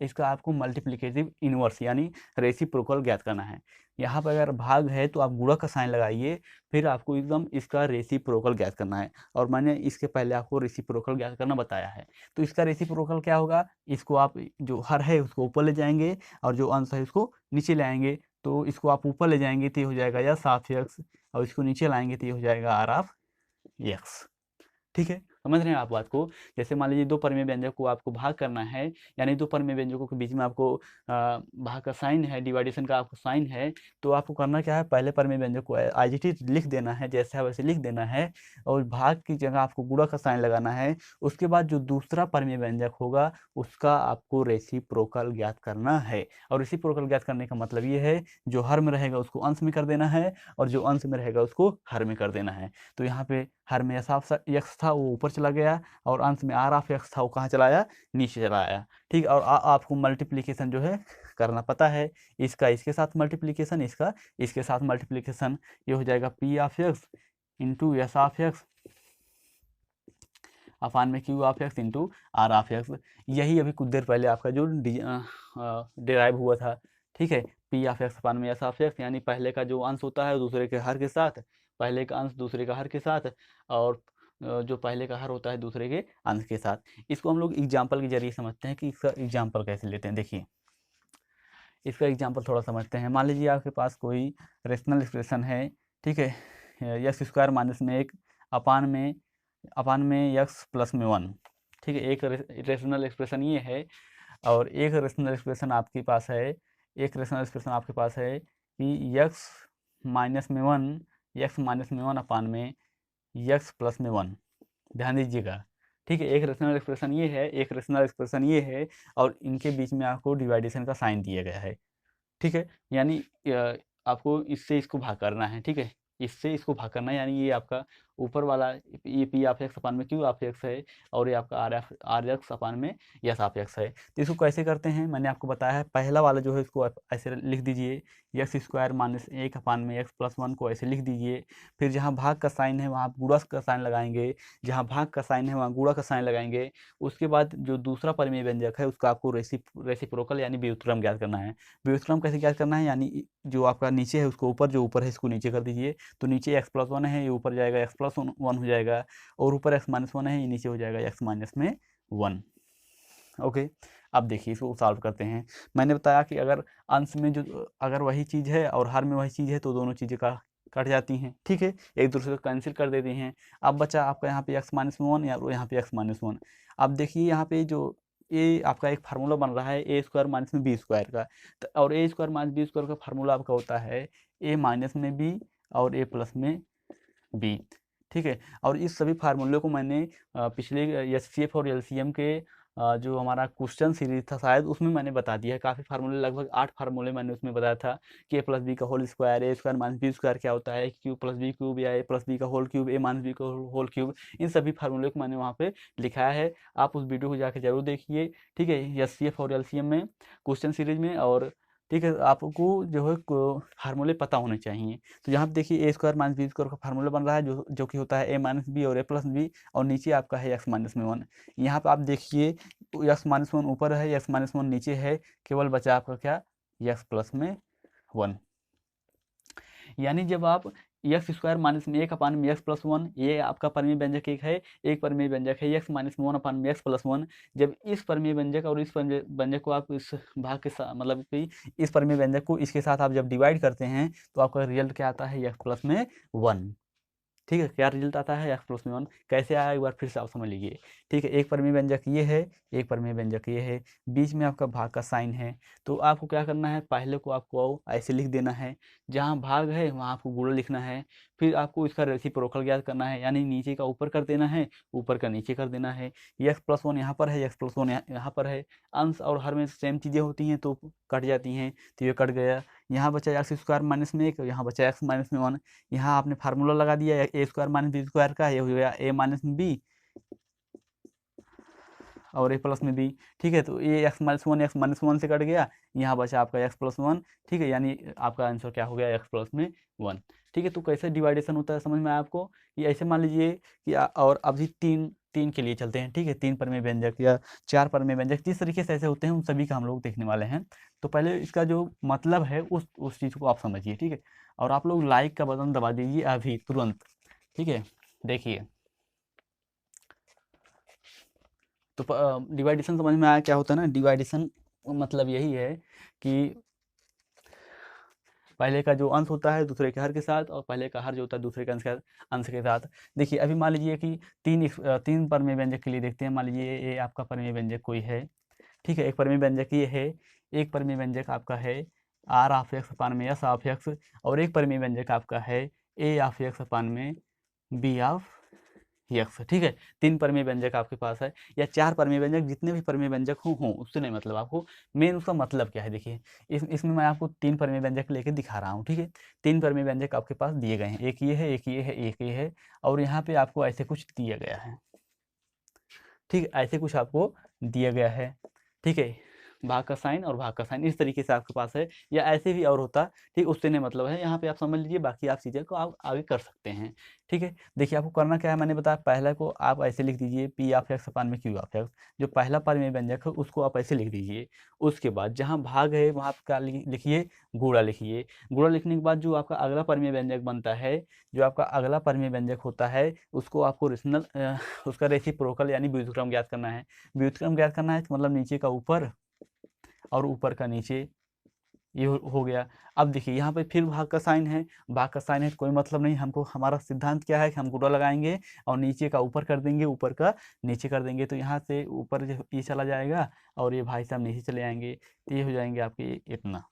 इसका आपको मल्टीप्लिकेटिव इनवर्स यानी रेसिप्रोकल ज्ञात करना है। यहाँ पर अगर भाग है तो आप गुणा का साइन लगाइए, फिर आपको एकदम इसका रेसिप्रोकल ज्ञात करना है। और मैंने इसके पहले आपको रेसिप्रोकल ज्ञात करना बताया है। तो इसका रेसिप्रोकल क्या होगा, इसको आप जो हर है उसको ऊपर ले जाएंगे और जो अंश है उसको नीचे ले आएंगे। तो इसको आप ऊपर ले जाएंगे तो ये हो जाएगा यस ऑफ एक्स, और इसको नीचे लाएंगे तो ये हो जाएगा आर ऑफ एक्स। ठीक है, समझ रहे हैं आप बात को। जैसे मान लीजिए दो परमेय व्यंजक को आपको भाग करना है, यानी दो परमेय व्यंजकों के बीच में आपको भाग का साइन है, डिवाइडेशन का आपको साइन है, तो आपको करना क्या है, पहले परमेय व्यंजक को एज इट इज लिख देना है, जैसे है वैसे लिख देना है, और भाग की जगह आपको गुणा का साइन लगाना है। उसके बाद जो दूसरा परमेय व्यंजक होगा उसका आपको रेसिप्रोकल ज्ञात करना है। और रेसिप्रोकल ज्ञात करने का मतलब ये है, जो हर में रहेगा उसको अंश में कर देना है, और जो अंश में रहेगा उसको हर में कर देना है। तो यहाँ पे हर में एस ऑफ एक्स था वो ऊपर चला गया, और अंश में आर ऑफ एक्स था वो कहाँ चला आया, नीचे चला आया। ठीक, और आपको मल्टीप्लिकेशन जो है करना पता है, इसका इसके साथ मल्टीप्लिकेशन, इसका इसके साथ मल्टीप्लिकेशन, ये हो जाएगा P of X into S of X upon में Q of X into R of X. यही अभी कुछ देर पहले आपका जो डिराइव हुआ था। ठीक है, पी ऑफ एक्स अपान में एस ऑफ एक्स, यानी पहले का जो अंश होता है दूसरे के हर के साथ, पहले का अंश दूसरे का हर के साथ, और जो पहले का हर होता है दूसरे के अंश के साथ। इसको हम लोग एग्जाम्पल के जरिए समझते हैं कि इसका एग्जाम्पल कैसे लेते हैं। देखिए, इसका एग्जाम्पल थोड़ा समझते हैं। मान लीजिए आपके पास कोई रेशनल एक्सप्रेशन है। ठीक है, एक्स स्क्वायर माइनस में एक अपान में एक्स प्लस में 1। ठीक है, एक रेशनल एक्सप्रेशन ये है, और एक रेशनल एक्सप्रेशन आपके पास है, कि एक्स माइनस में 1 अपान में एक्स प्लस में 1। ध्यान दीजिएगा। ठीक है, एक रेशनल एक्सप्रेशन ये है, और इनके बीच में आपको डिवाइडेशन का साइन दिया गया है। ठीक है, यानी आपको इससे इसको भाग करना है। ठीक है, इससे इसको भाग करना है, यानी ये आपका ऊपर वाला ये पी ऑफ एक्स अपान में क्यू ऑफ एक्स है, और ये आपका आर एक्स अपान में एस ऑफ एक्स है। तो इसको कैसे करते हैं मैंने आपको बताया है। पहला वाला जो है इसको आप ऐसे लिख दीजिए, एक्स स्क्वायर माइनस 1 अपान में एक्स प्लस 1 को ऐसे लिख दीजिए। फिर जहाँ भाग का साइन है वहाँ आप गुणा का साइन लगाएंगे, जहाँ भाग का साइन है वहाँ गुणा का साइन लगाएंगे। उसके बाद जो दूसरा परमेय व्यंजक है उसका आपको रेसिप्रोकल यानी व्युत्क्रम ज्ञात करना है। व्युत्क्रम कैसे ज्ञात करना है, यानी जो आपका नीचे है उसको ऊपर, जो ऊपर है इसको नीचे कर दीजिए। तो नीचे एक्स प्लस 1 है, ये ऊपर जाएगा एक्स प्लस 1 हो जाएगा, और ऊपर एक्स माइनस 1 है, ये नीचे हो जाएगा एक्स माइनस में 1। ओके, अब देखिए इसको सॉल्व करते हैं। मैंने बताया कि अगर अंश में अगर वही चीज़ है और हर में वही चीज़ है तो दोनों चीज़ें का कट जाती हैं। ठीक है, एक दूसरे को कैंसिल कर देती हैं। अब बचा आपका यहाँ पे एक्स माइनस में 1 या यहाँ पे एक्स माइनस 1। अब देखिए यहाँ पे जो ये आपका एक फार्मूला बन रहा है ए स्क्वायर माइनस में बी स्क्वायर का, और ए स्क्वायर माइनस बी स्क्वायर का फार्मूला आपका होता है ए माइनस में बी और ए प्लस में बी। ठीक है, और इस सभी फार्मूले को मैंने पिछले एचसीएफ और एलसीएम के जो हमारा क्वेश्चन सीरीज था शायद उसमें मैंने बता दिया है काफ़ी फार्मूले, लगभग 8 फार्मूले मैंने उसमें बताया था कि ए प्लस बी का whole square, A square minus B square क्या होता है, क्यूब प्लस बी क्यूब या ए प्लस बी का होल क्यूब, ए माइनस बी का होल क्यूब, इन सभी फार्मूले को मैंने वहाँ पे लिखाया है। आप उस वीडियो को जाके जरूर देखिए, ठीक है, एचसीएफ और एलसीएम में क्वेश्चन सीरीज में। और ठीक है, आपको जो है फार्मूले पता होने चाहिए। तो यहाँ पे देखिए ए स्क्वायर माइनस बी स्क्वायर का फार्मूला बन रहा है जो कि होता है ए माइनस बी और ए प्लस बी, और नीचे आपका है एक्स माइनस में वन। यहाँ पे आप देखिए एक्स माइनस वन ऊपर है, एक्स माइनस वन नीचे है, केवल बचा आपका क्या, एक्स प्लस में वन। यानी जब आप एक्स स्क्वायर माइनस में एक अपान में एक्स प्लस वन, ये आपका परिमेय व्यंजक एक है, एक परिमेय व्यंजक है एक्स माइनस में वन अपान में एक्स प्लस वन। जब इस परिमेय व्यंजक और इस परिमेय व्यंजक को आप इस भाग के साथ, मतलब कि इस परिमेय व्यंजक को इसके साथ आप जब डिवाइड करते हैं तो आपका रिजल्ट क्या आता है, एक्स प्लस में वन। ठीक है, क्या रिजल्ट आता है, एक्स प्लस में वन। कैसे आया एक बार फिर से आप समझ लीजिए। ठीक है, एक परिमेय व्यंजक ये है, एक परिमेय व्यंजक ये है, बीच में आपका भाग का साइन है। तो आपको क्या करना है, पहले को आपको ऐसे लिख देना है, जहाँ भाग है वहाँ आपको गुणा लिखना है, फिर आपको इसका रेसिप्रोकल ज्ञात करना है, यानी नीचे का ऊपर कर देना है, ऊपर का नीचे कर देना है। एक्स प्लस वन यहाँ पर है, एक्स प्लस वन यहाँ पर है, अंश और हर में सेम चीज़ें होती हैं तो कट जाती हैं, तो ये कट गया। यहाँ बचा एक्स स्क्वायर माइनस में एक, यहाँ बचा एक्स माइनस में वन। यहाँ आपने फार्मूला लगा दिया ए स्क्वायर माइनस बी स्क्वायर का, ये हो गया ए माइनस में बी और ए प्लस में बी। ठीक है, तो ये एक्स माइनस वन से कट गया, यहाँ बचा आपका एक्स प्लस वन। ठीक है, यानी आपका आंसर क्या हो गया, एक्स प्लस में वन। ठीक है, तो कैसे डिवाइडेशन होता है समझ में आया आपको। ये ऐसे मान लीजिए कि और अभी तीन तीन के लिए चलते हैं। ठीक है, तीन परिमेय व्यंजक या चार परिमेय व्यंजक जिस तरीके से ऐसे होते हैं उन सभी का हम लोग देखने वाले हैं। तो पहले इसका जो मतलब है उस चीज़ को आप समझिए। ठीक है, और आप लोग लाइक का बटन दबा दीजिए अभी तुरंत। ठीक है, देखिए तो डिवाइडेशन समझ में आया क्या होता है ना। डिवाइडेशन मतलब यही है कि पहले का जो अंश होता है दूसरे के हर के साथ, और पहले का हर जो होता है दूसरे के अंश के साथ। देखिए अभी मान लीजिए कि तीन परिमेय व्यंजक के लिए देखते हैं। मान लीजिए ये आपका परिमेय व्यंजक कोई है। ठीक है, एक परिमेय व्यंजक ये है, एक परिमेय व्यंजक आपका है आर ऑफ एक्स अपान में एस ऑफ एक्स, और एक परिमेय व्यंजक आपका है ए ऑफ एक्स अपान में बी ऑफ यक्स। ठीक है, तीन परिमेय व्यंजक आपके पास है, या चार परिमेय व्यंजक, जितने भी परिमेय व्यंजक हो उससे नहीं मतलब। आपको मेन उसका मतलब क्या है, देखिए इसमें मैं आपको तीन परिमेय व्यंजक लेके दिखा रहा हूँ। ठीक है, तीन परिमेय व्यंजक आपके पास दिए गए हैं, एक ये है, एक ये है, एक ये है, और यहाँ पे आपको ऐसे कुछ दिया गया है। ठीक है, ऐसे कुछ आपको दिया गया है। ठीक है, भाग का साइन और भाग का साइन इस तरीके से आपके पास है, या ऐसे भी और होता। ठीक, उससे नहीं मतलब है, यहाँ पे आप समझ लीजिए, बाकी आप चीज़ें को आप आगे कर सकते हैं। ठीक है, देखिए आपको करना क्या है, मैंने बताया पहला को आप ऐसे लिख दीजिए पी ऑफ एक्स अपान में क्यू ऑफ एक्स। जो पहला परिमेय व्यंजक है उसको आप ऐसे लिख दीजिए। उसके बाद जहाँ भाग है वहाँ आप क्या लिखिए, गुणा लिखिए। गुणा लिखने के बाद जो आपका अगला परिमेय व्यंजक बनता है, जो आपका अगला परिमेय व्यंजक होता है उसको आपको उसका रेसिप्रोकल यानी व्युत्क्रम ज्ञात करना है। व्युत्क्रम ज्ञात करना है मतलब नीचे का ऊपर और ऊपर का नीचे, ये हो गया। अब देखिए यहाँ पे फिर भाग का साइन है, भाग का साइन है तो कोई मतलब नहीं हमको। हमारा सिद्धांत क्या है कि हम गुणा लगाएंगे और नीचे का ऊपर कर देंगे, ऊपर का नीचे कर देंगे, तो यहाँ से ऊपर ये चला जाएगा और ये भाई साहब नीचे चले आएंगे, तो ये हो जाएंगे आपके इतना।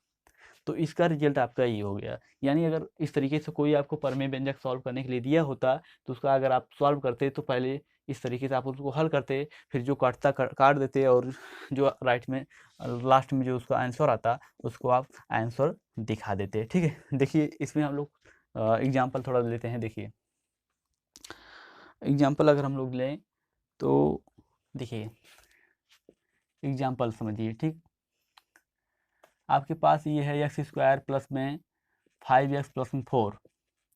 तो इसका रिजल्ट आपका ये हो गया। यानी अगर इस तरीके से कोई आपको परिमेय व्यंजक सॉल्व करने के लिए दिया होता तो उसका अगर आप सॉल्व करते तो पहले इस तरीके से आप उसको हल करते, फिर जो काटता काट देते, और जो राइट में लास्ट में जो उसका आंसर आता उसको आप आंसर दिखा देते। ठीक है, देखिए इसमें हम लोग एग्जाम्पल थोड़ा लेते हैं। देखिए एग्जाम्पल अगर हम लोग लें तो देखिए एग्जाम्पल समझिए। ठीक, आपके पास ये है एक्स स्क्वायर प्लस में 5x प्लस में 4।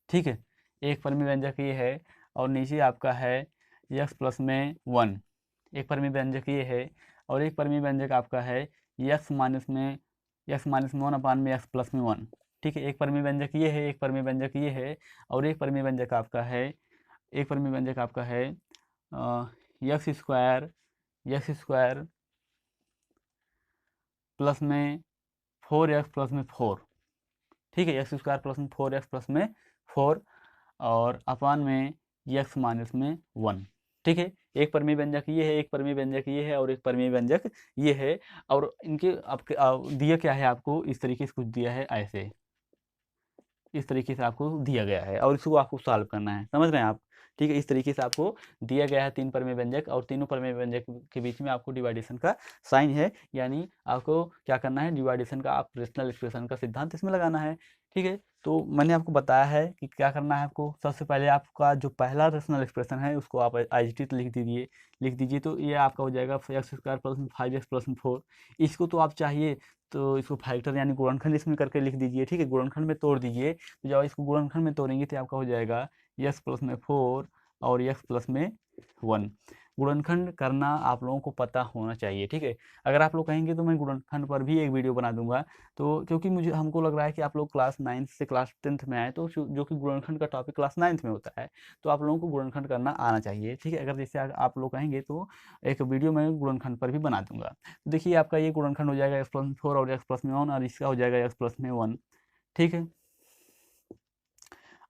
ठीक है, एक परिमेय व्यंजक ये है, और नीचे आपका है x प्लस में 1। एक परिमेय व्यंजक ये है, और एक परिमेय व्यंजक आपका है x माइनस में 1 अपान में x प्लस में 1। ठीक है, एक परिमेय व्यंजक ये है, एक परिमेय व्यंजक ये है, और एक परिमेय व्यंजक आपका है, एक परिमेय व्यंजक आपका है एक्स स्क्वायर प्लस में 4x प्लस में 4। ठीक है, एक्स स्क्वायर प्लस में 4x प्लस में 4 और अपान में x माइनस में 1। ठीक है, एक परिमेय व्यंजक ये है, एक परिमेय व्यंजक ये है, और एक परिमेय व्यंजक ये है, और इनके आपके दिया क्या है, आपको इस तरीके से कुछ दिया है, ऐसे इस तरीके से आपको दिया गया है, और इसको आपको सॉल्व करना है। समझ रहे हैं आप। ठीक है, इस तरीके से आपको दिया गया है 3 परिमेय व्यंजक और तीनों परिमेय व्यंजक के बीच में आपको डिवाइडेशन का साइन है, यानी आपको क्या करना है, डिवाइडेशन का आप रेशनल एक्सप्रेशन का सिद्धांत इसमें लगाना है। ठीक है, तो मैंने आपको बताया है कि क्या करना है आपको। सबसे पहले आपका जो पहला रेशनल एक्सप्रेशन है उसको आप IGT लिख दीजिए। तो ये आपका हो जाएगा x square plus 5x plus 4। इसको तो आप चाहिए तो इसको फैक्टर यानी गुणनखंड इसमें करके लिख दीजिए। ठीक है, गुणनखंड में तोड़ दीजिए। तो जब इसको गुणनखंड में तोड़ेंगे तो आपका हो जाएगा x प्लस में 4 और x प्लस में 1। गुणनखंड करना आप लोगों को पता होना चाहिए। ठीक है, अगर आप लोग कहेंगे तो मैं गुणनखंड पर भी एक वीडियो बना दूंगा। तो क्योंकि हमको लग रहा है कि आप लोग क्लास 9 से क्लास 10th में आए, तो जो कि गुणनखंड का टॉपिक क्लास 9th में होता है, तो आप लोगों को गुणनखंड करना आना चाहिए। ठीक है, अगर जैसे आप लोग कहेंगे तो एक वीडियो मैं गुणनखंड पर भी बना दूंगा। तो देखिए आपका ये गुणनखंड हो जाएगा x प्लस 4 और x प्लस में 1 और इसका हो जाएगा x प्लस में 1। ठीक है,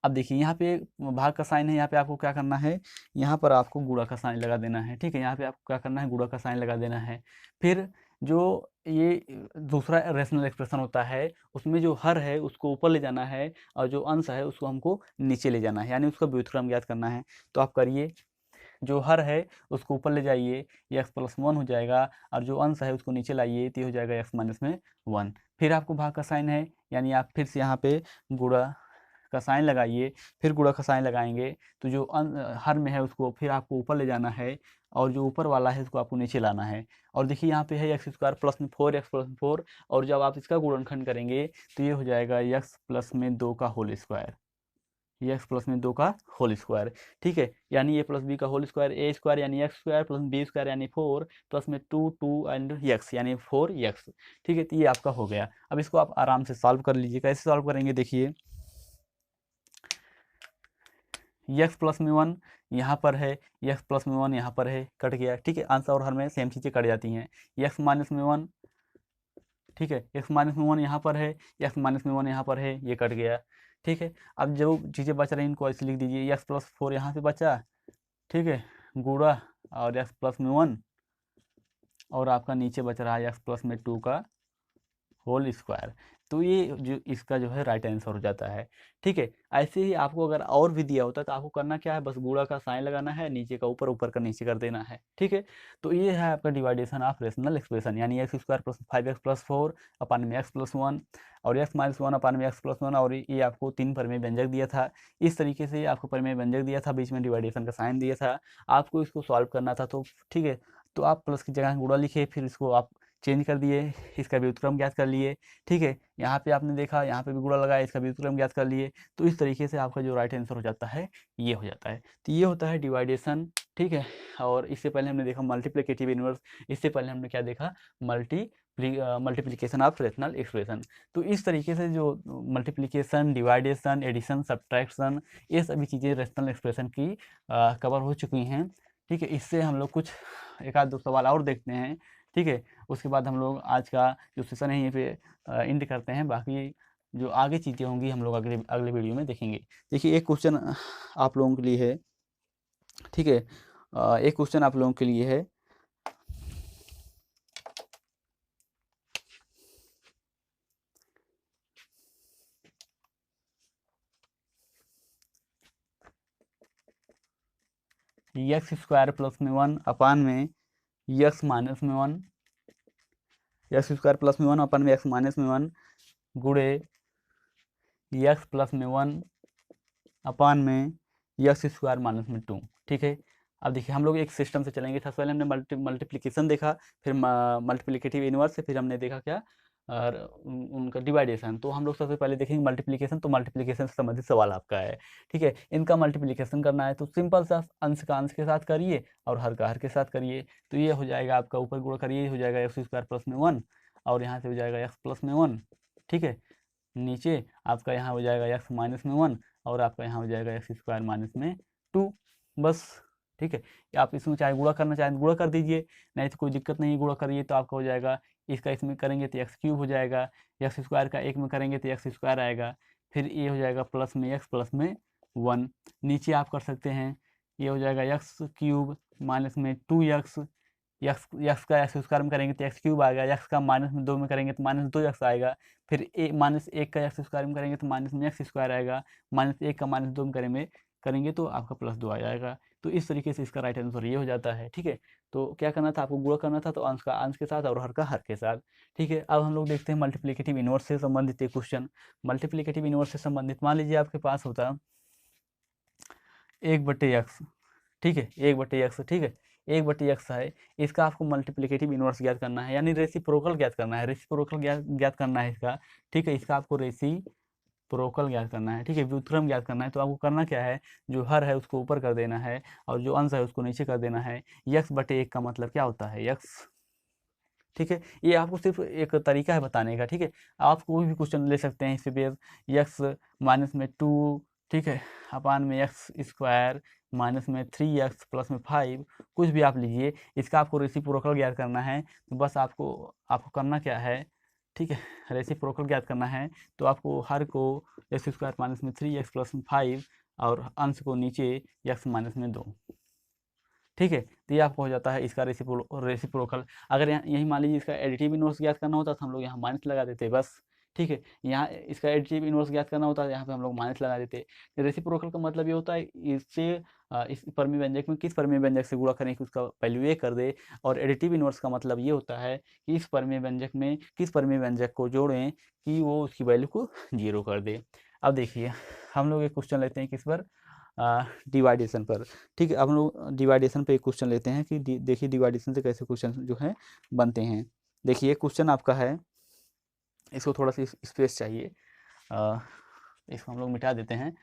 अब देखिए यहाँ पे भाग का साइन है, यहाँ पे आपको क्या करना है, यहाँ पर आपको गुणा का साइन लगा देना है। ठीक है, यहाँ पे आपको क्या करना है, गुणा का साइन लगा देना है। फिर जो ये दूसरा रेशनल एक्सप्रेशन होता है उसमें जो हर है उसको ऊपर ले जाना है और जो अंश है उसको हमको नीचे ले जाना है, यानी उसका व्युत्क्रम ज्ञात करना है। तो आप करिए, जो हर है उसको ऊपर ले जाइए, ये x प्लस 1 हो जाएगा और जो अंश है उसको नीचे लाइए तो ये हो जाएगा x माइनस में 1। फिर आपको भाग का साइन है, यानी आप फिर से यहाँ पे गुणा का साइन लगाइए। फिर गुणा का साइन लगाएंगे तो जो हर में है उसको फिर आपको ऊपर ले जाना है और जो ऊपर वाला है उसको आपको नीचे लाना है। और देखिए यहाँ पे है x स्क्वायर प्लस में 4x प्लस में 4 और जब आप इसका गुणनखंड करेंगे तो ये हो जाएगा x प्लस में 2 का होल स्क्वायर, ये x प्लस में 2 का होल स्क्वायर। ठीक है, यानी ए प्लस बी का होल स्क्वायर, ए स्क्वायर यानी X square plus B square यानी 4 प्लस में 2 2 एंड x यानी 4x। ठीक है, तो ये आपका हो गया। अब इसको आप आराम से सॉल्व कर लीजिए। कैसे सॉल्व करेंगे, देखिए x प्लस में 1 यहाँ पर है, x प्लस में 1 यहाँ पर है, कट गया। ठीक है, आंसर और हर में सेम चीज़ें कट जाती हैं। x माइनस में 1, ठीक है, x माइनस में 1 यहाँ पर है, x माइनस में 1 यहाँ पर है, ये कट गया। ठीक है, अब जो चीज़ें बच रही हैं इनको ऐसे लिख दीजिए, x प्लस 4 यहाँ से बचा, ठीक है, गुणा और x प्लस में 1 और आपका नीचे बच रहा है x प्लस में 2 का होल स्क्वायर। तो ये जो इसका जो है राइट आंसर हो जाता है। ठीक है, ऐसे ही आपको अगर और भी दिया होता तो आपको करना क्या है, बस गुणा का साइन लगाना है, नीचे का ऊपर, ऊपर का नीचे कर देना है। ठीक है, तो ये है आपका डिवाइडेशन ऑफ रेशनल एक्सप्रेशन, यानी x square plus 5x plus 4 अपान में x प्लस 1 और x माइनस 1 अपान में x प्लस 1 और ये आपको 3 परिमेय व्यंजक दिया था। इस तरीके से आपको परिमेय व्यंजक दिया था, बीच में डिवाइडेशन का साइन दिया था, आपको इसको सॉल्व करना था। तो ठीक है, तो आप प्लस की जगह गुणा लिखे, फिर इसको आप चेंज कर दिए, इसका व्युत्क्रम ज्ञात कर लिए। ठीक है, यहाँ पे आपने देखा यहाँ पे भी गुणा लगाया, इसका व्युत्क्रम ज्ञात कर लिए। तो इस तरीके से आपका जो राइट आंसर हो जाता है ये हो जाता है। तो ये होता है डिवाइडेशन। ठीक है, और इससे पहले हमने देखा मल्टीप्लिकेटिव इनवर्स, इससे पहले हमने क्या देखा, मल्टीप्लिकेशन ऑफ रेशनल एक्सप्रेशन। तो इस तरीके से जो मल्टीप्लिकेशन, डिवाइडेशन, एडिशन, सब्ट्रैक्शन, ये सभी चीज़ें रेशनल एक्सप्रेशन की कवर हो चुकी हैं। ठीक है, इससे हम लोग कुछ एक आध दो सवाल और देखते हैं। ठीक है, उसके बाद हम लोग आज का जो सेशन है यहीं पे एंड करते हैं। बाकी जो आगे चीज़ें होंगी हम लोग अगले अगले वीडियो में देखेंगे। देखिए एक क्वेश्चन आप लोगों के लिए है। ठीक है, एक क्वेश्चन आप लोगों के लिए है, एक्स स्क्वायर प्लस में 1 अपान में एक्स माइनस में 1, एक्स स्क्वायर प्लस में 1 अपान में एक्स माइनस में 1 गुणे एक्स प्लस में 1 अपान में एक्स स्क्वायर माइनस में 2। ठीक है, अब देखिए हम लोग एक सिस्टम से चलेंगे। सबसे पहले हमने मल्टीप्लिकेशन देखा, फिर मल्टीप्लिकेटिव इनवर्स से, फिर हमने देखा क्या, और उनका डिवाइडेशन। तो हम लोग सबसे पहले देखेंगे मल्टीप्लिकेशन। तो मल्टीप्लिकेशन से संबंधित सवाल आपका है। ठीक है, इनका मल्टीप्लिकेशन करना है तो सिंपल सा अंश का अंश के साथ करिए और हर का हर के साथ करिए। तो ये हो जाएगा आपका, ऊपर गुणा करिए, हो जाएगा एक्स स्क्वायर प्लस में 1 और यहाँ से हो जाएगा एक्स प्लस में 1। ठीक है, नीचे आपका यहाँ हो जाएगा एक्स माइनस में 1 और आपका यहाँ हो जाएगा एक्स स्क्वायर माइनस में 2, बस। ठीक है, आप इसमें चाहे गुणा करना चाहें तो गुणा कर दीजिए, नहीं तो कोई दिक्कत नहीं, गुणा करिए तो आपका हो जाएगा, इसका इसमें करेंगे तो एक्स क्यूब हो जाएगा, एक्स स्क्वायर का एक में करेंगे तो एक्स स्क्वायर आएगा, फिर ये हो जाएगा प्लस में एक्स प्लस में 1। नीचे आप कर सकते हैं, ये हो जाएगा एक्स क्यूब माइनस में 2x, एक्स का एक्स स्क्वायर में करेंगे तो एक्स क्यूब आएगा, एक्स का माइनस में 2 में करेंगे तो माइनस 2x आएगा, फिर माइनस 1 का एक्स स्क्वायर में करेंगे तो माइनस में एक्स स्क्वायर आएगा, माइनस 1 का माइनस 2 में करेंगे करेंगे तो आपका +2 आ जाएगा। तो इस तरीके से इसका राइट आंसर ये हो जाता है, ठीक है। तो क्या करना था आपको, गुणा करना था, तो अंश का अंश के साथ और हर का हर के साथ, ठीक है। अब हम लोग देखते हैं मल्टीप्लिकेटिव इनवर्स से संबंधित एक क्वेश्चन। मल्टीप्लिकेटिव इनवर्स से संबंधित मान लीजिए आपके पास होता 1/x, ठीक है, 1/x, ठीक है, 1/x है। इसका आपको मल्टीप्लिकेटिव इनवर्स ज्ञात करना है, यानी रेसिप्रोकल ज्ञात करना है, रेसिप्रोकल ज्ञात करना है इसका, ठीक है। इसका आपको रेसिप्रोकल ज्ञात करना है, ठीक है, व्युत्क्रम ज्ञात करना है। तो आपको करना क्या है, जो हर है उसको ऊपर कर देना है और जो अंश है उसको नीचे कर देना है। x/1 का मतलब क्या होता है, x, ठीक है। ये आपको सिर्फ एक तरीका है बताने का, ठीक है। आप कोई भी क्वेश्चन ले सकते हैं इसी पे, x-2, ठीक है, अपान में x² -3x+5, कुछ भी आप लीजिए। इसका आपको रेसिप्रोकल ज्ञात करना है। तो बस आपको करना क्या है, ठीक है, रेसिप्रोकल ज्ञात करना है। तो आपको हर को x² -3x+5 और अंश को नीचे x -2, ठीक है। तो ये आपको हो जाता है इसका रेसिप्रोकल। अगर यही मान लीजिए इसका एडिटिव इनवर्स ज्ञात करना होता तो हम लोग यहाँ माइनस लगा देते बस, ठीक है। यहाँ इसका एडिटिव इनवर्स ज्ञात करना होता है, यहाँ पे हम लोग माइनस लगा देते। रेसिप्रोकल का मतलब ये होता है इससे इस परमी व्यंजक में किस परमी व्यंजक से गुणा करें कि उसका वैल्यू ये कर दे। और एडिटिव इनवर्स का मतलब ये होता है कि इस परमी व्यंजक में किस परमी व्यंजक को जोड़ें कि वो उसकी वैल्यू को 0 कर दे। अब देखिए हम लोग एक क्वेश्चन लेते हैं किस पर, डिवाइडेशन पर, ठीक है। अब हम लोग डिवाइडेशन पे एक क्वेश्चन लेते हैं कि देखिए डिवाइडेशन से कैसे क्वेश्चन जो है बनते हैं। देखिए क्वेश्चन आपका है, इसको थोड़ा सा स्पेस चाहिए, इसको हम लोग मिटा देते हैं।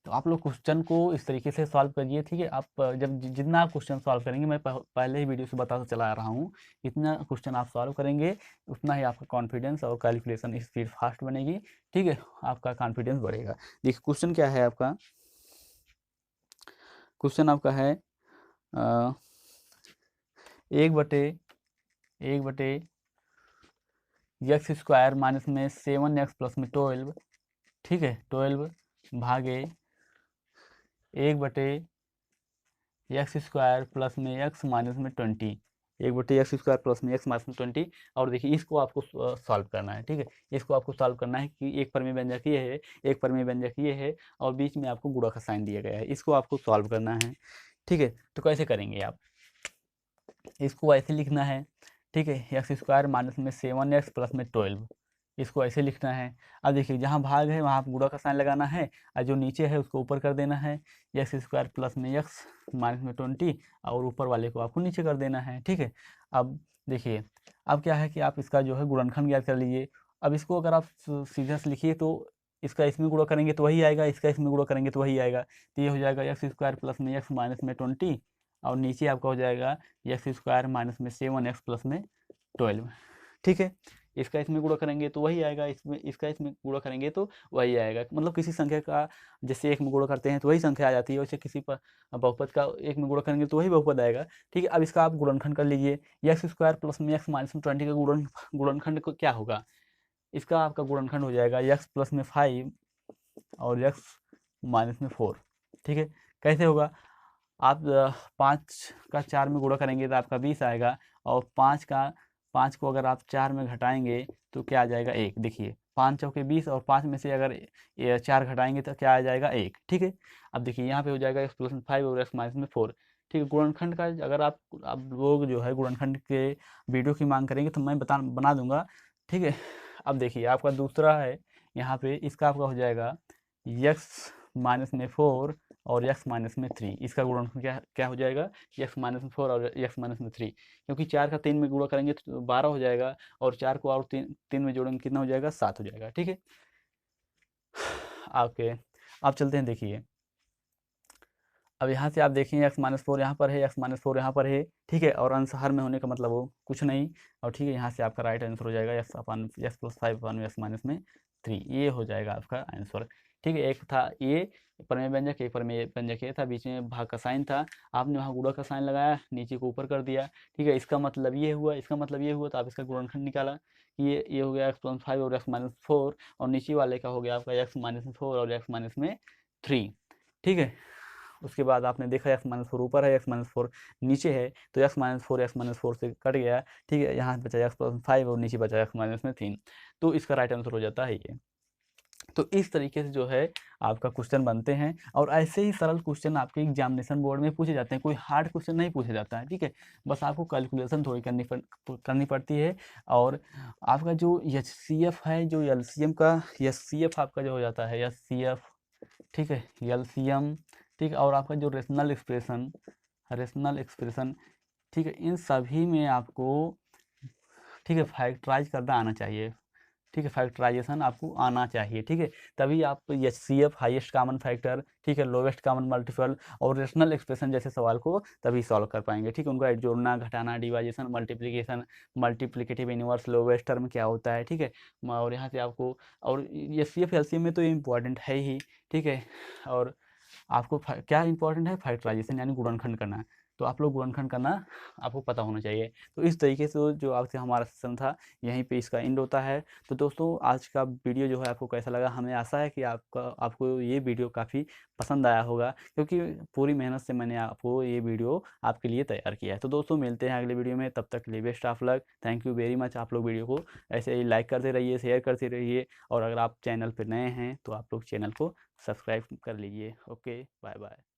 तो आप लोग क्वेश्चन को इस तरीके से सॉल्व करिए, ठीक है। आप जब जितना आप क्वेश्चन सॉल्व करेंगे, मैं पहले ही वीडियो से बताता चला आ रहा हूँ, इतना क्वेश्चन आप सॉल्व करेंगे उतना ही आपका कॉन्फिडेंस और कैलकुलेशन स्पीड फास्ट बनेगी, ठीक है, आपका कॉन्फिडेंस बढ़ेगा। देखिए क्वेश्चन क्या है आपका, क्वेश्चन आपका है 1/(x² माइनस में 7x प्लस में 12), ठीक है, 12 भागे 1/(x² प्लस में x माइनस में 20, 1/(x² प्लस में x माइनस में 20। और देखिए इसको आपको सॉल्व करना है, ठीक है। इसको आपको सॉल्व करना है कि एक परमी व्यंजक ये है, एक परमी व्यंजक ये है और बीच में आपको गुणा का साइन दिया गया है, इसको आपको सॉल्व करना है, ठीक है। तो कैसे करेंगे आप, इसको ऐसे लिखना है, ठीक है, x² माइनस में 7x प्लस में 12, इसको ऐसे लिखना है। अब देखिए जहाँ भाग है वहाँ गुणा का साइन लगाना है और जो नीचे है उसको ऊपर कर देना है, x² प्लस में x माइनस में 20 और ऊपर वाले को आपको नीचे कर देना है, ठीक है। अब देखिए अब क्या है कि आप इसका जो है गुणनखंड ज्ञात कर लीजिए। अब इसको अगर आप सीधा से लिखिए तो इसका इसमें गुणा करेंगे तो वही आएगा, इसका इसमें गुणा करेंगे तो वही आएगा। तो ये हो जाएगा x² प्लस में x माइनस में 20 और नीचे आपका हो जाएगा x² माइनस में 7x प्लस में 12, ठीक है। इसका इसमें गुणा करेंगे तो वही आएगा, इसका इसमें गुणा करेंगे तो वही आएगा। मतलब किसी संख्या का जैसे एक में गुणा करते हैं तो वही संख्या आ जाती है, वैसे किसी पर बहुपद का एक में गुणा करेंगे तो वही बहुपद आएगा, ठीक है। अब इसका आप गुणनखंड कर लीजिए, x² प्लस में x माइनस में 20 का गुणनखंड क्या होगा, इसका आपका गुणनखंड हो जाएगा x प्लस में 5 और x माइनस में 4, ठीक है। कैसे होगा, आप 5 का 4 में गुणा करेंगे तो आपका 20 आएगा और 5 को अगर आप 4 में घटाएंगे तो क्या आ जाएगा 1। देखिए 5 चौके 20 और 5 में से अगर 4 घटाएंगे तो क्या आ जाएगा 1, ठीक है। अब देखिए यहाँ पे हो जाएगा x प्लस में 5 और x माइनस में 4, ठीक है। गुणनखंड का अगर आप लोग जो है गुणनखंड के वीडियो की मांग करेंगे तो मैं बना दूंगा, ठीक है। अब देखिए आपका दूसरा है यहाँ पे, इसका आपका हो जाएगा x माइनस में 4 और x माइनस में 3, इसका गुणनखंड क्या हो जाएगा, x माइनस में 4 और x माइनस में 3, क्योंकि 4 का 3 में गुणा करेंगे तो 12 हो जाएगा और 4 को और 3 में जोड़ेंगे कितना हो जाएगा, 7 हो जाएगा, ठीक है। आपके आप चलते हैं, देखिए अब यहाँ से आप देखेंगे x-4 यहाँ पर है, x-4 यहाँ पर है, ठीक है। और अंश हर में होने का मतलब वो कुछ नहीं, और ठीक है यहाँ से आपका राइट आंसर हो जाएगा x प्लस 5 अपन x माइनस में 3, ये हो जाएगा आपका आंसर, ठीक है। एक था ये परमेय व्यंजक, एक परमेय व्यंजक ये था, बीच में भाग का साइन था, आपने वहाँ गुणा का साइन लगाया, नीचे को ऊपर कर दिया, ठीक है। इसका मतलब ये हुआ, इसका मतलब ये हुआ, तो आप इसका गुणनखंड निकाला कि ये हो गया x प्लस 5 और x माइनस 4 और नीचे वाले का हो गया आपका x माइनस में 4 और x माइनस में 3, ठीक है। उसके बाद आपने देखा x-4 ऊपर है, x-4 नीचे है, तो x-4 से कट गया, ठीक है। यहाँ बचा x प्लस 5 और नीचे बचा x माइनस में 3, तो इसका राइट आंसर हो जाता है ये। तो इस तरीके से जो है आपका क्वेश्चन बनते हैं, और ऐसे ही सरल क्वेश्चन आपके एग्जामिनेशन बोर्ड में पूछे जाते हैं, कोई हार्ड क्वेश्चन नहीं पूछा जाता है, ठीक है। बस आपको कैलकुलेशन थोड़ी करनी पड़ती है। और आपका जो एचसीएफ है, जो एलसीएम का एचसीएफ आपका जो हो जाता है एचसीएफ, ठीक है, एलसीएम, ठीक है, और आपका जो रेशनल एक्सप्रेशन, ठीक है, इन सभी में आपको, ठीक है, फैक्टराइज करना आना चाहिए, ठीक है, फैक्टराइजेशन आपको आना चाहिए, ठीक है। तभी आप एचसीएफ, हाईएस्ट कॉमन फैक्टर, ठीक है, लोवेस्ट कॉमन मल्टीपल और रेशनल एक्सप्रेशन जैसे सवाल को तभी सॉल्व कर पाएंगे, ठीक है। उनका जोड़ना, घटाना, division, multiplication, multiplicative inverse, lowest term क्या होता है, ठीक है। और यहाँ से आपको, और एचसीएफ एलसीएम में तो इम्पॉर्टेंट है ही, ठीक है। और आपको क्या इंपॉर्टेंट है, फैक्टराइजेशन यानी गुणनखंड करना। तो आप लोग गुणनखंड करना आपको पता होना चाहिए। तो इस तरीके से जो आपसे हमारा सेशन था यहीं पे इसका एंड होता है। तो दोस्तों आज का वीडियो जो है आपको कैसा लगा, हमें आशा है कि आपको ये वीडियो काफ़ी पसंद आया होगा, क्योंकि पूरी मेहनत से मैंने आपको ये वीडियो आपके लिए तैयार किया है। तो दोस्तों मिलते हैं अगले वीडियो में, तब तक के लिए best of luck. Thank you very much. आप लोग वीडियो को ऐसे ही लाइक करते रहिए, शेयर करते रहिए, और अगर आप चैनल पर नए हैं तो आप लोग चैनल को सब्सक्राइब कर लीजिए। Okay, bye bye.